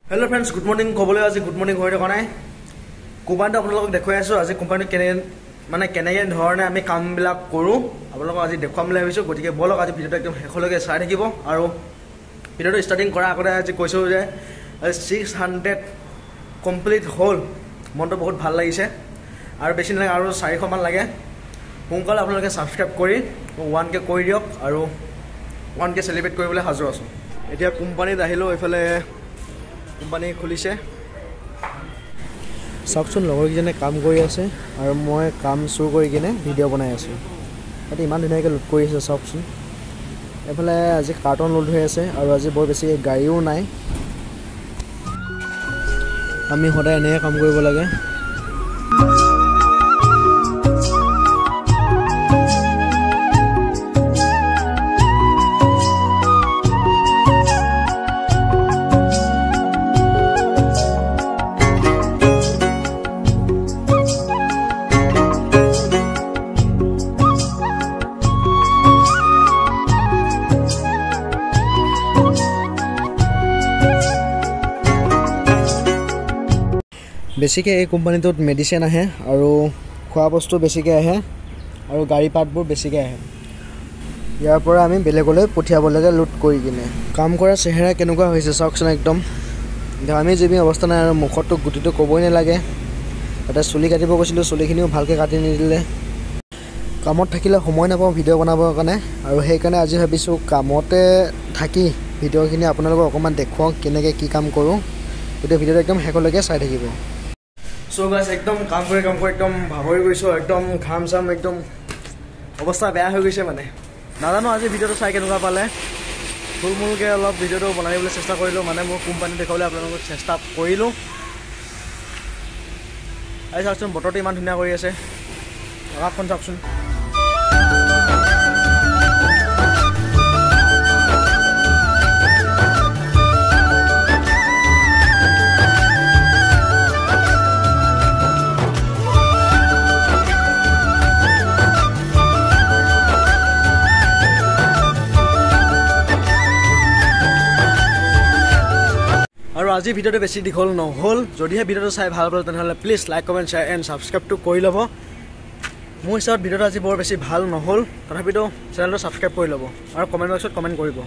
hello friends good morning कबले आज good morning हो रहा है कोम्पानी आपलोक देखुवाई आसो आज कोम्पानी माने केनेके धरणे आमी कामबिलाक करूँ आपलोक आज देखुवाम বুলি ভাবিছোঁ গতিকে বলক আজি ভিডিওটো একদম শেষলৈকে চাই থাকিব আৰু ভিডিওটো স্টাर्टिंग কৰাৰ আগতে আজি কৈছোঁ যে 600 কমপ্লিট হ'ল মনটো বহুত ভাল লাগিছে আৰু বেছি নালাগে আৰু 400 মান লাগে সোনকালে আপোনালোকে সাবস্ক্ৰাইব কৰি 1k কৰি দিয়ক আৰু 1k সেলিব্ৰেট কৰিবলৈ হাজৰ আছো এতিয়া কোম্পানীত আহিলো এফালে কোম্পানী খুলিছে চাওকচোন লগৰকেইজনে কাম কৰি আছে আৰু মই কাম শুৰু কৰি কিনে ভিডিঅ' বনাই আছো এটা ইমান ধুনীয়াকৈ লোড কৰি আছে চাওকচোন এফালে আজি কাৰ্টন লোড হৈ আছে আৰু আজি বৰ বেছি গাড়ীও নাই আমি সদায় এনে কাম কৰিব লাগে बेसिके এই কোম্পানীটোত মেডিচিন আহে আৰু খোৱা বস্তু বেছিকৈ আহে আৰু গাড়ী পাৰ্টবোৰ বেছিকৈ আহে ইয়াৰ পৰা আমি বেলেগলৈ পঠিয়াব লাগে লুট কৰি কিনে কাম কৰা চেহেৰা কেনেকুৱা হৈছে চাওকচোন একদম আমি যিবি অৱস্থা নাই আৰু মুখটো গুটিটো ক'বই নালাগে এটা চুলি কাটিব কৈছিলোঁ চুলিখিনিও ভালকৈ কাটি নিদিলে কামত থাকিলে সময় নাপাওঁ ভিডিঅ' বনাবৰ কাৰণে আৰু সেইকাৰণে আজি ভাবিছোঁ কামতে থাকি ভিডিঅ'খিনি আপোনালোকক অকণমান দেখুৱাওঁ কেনেকৈ কি কাম কৰোঁ গোটেই ভিডিঅ'টো একদম শেষলৈকে চাই থাকিব सो गाइस एकदम काम कर एकदम भागरी गई एकदम घाम चाम एकदम अवस्था बेया हो गई माने नाजानो आज भिडिओ चाय केनेकुवा पाले थुलमुलके अलप भिडिओ बनाइबले चेष्टा करिलो माने मोर कोम्पानी देखाबले आपलोक चेष्टा करिलो आइ चाकचोन बतरটো इमान धुनिया কৰি আছে আকাশখন চাকচোন और आज भिडिओ बेसि दीघल নহল যদিহে ভিডিওটো চাই ভাল পালে তেনহলে please like comment share and subscribe টু কৰি লব মোৰ হিচাপত ভিডিওটো আজি বৰ বেছি ভাল নহল তথাপিতো চেনেলটো সাবস্ক্ৰাইব কৰি লব আৰু কমেন্ট বক্সত কমেন্ট কৰিব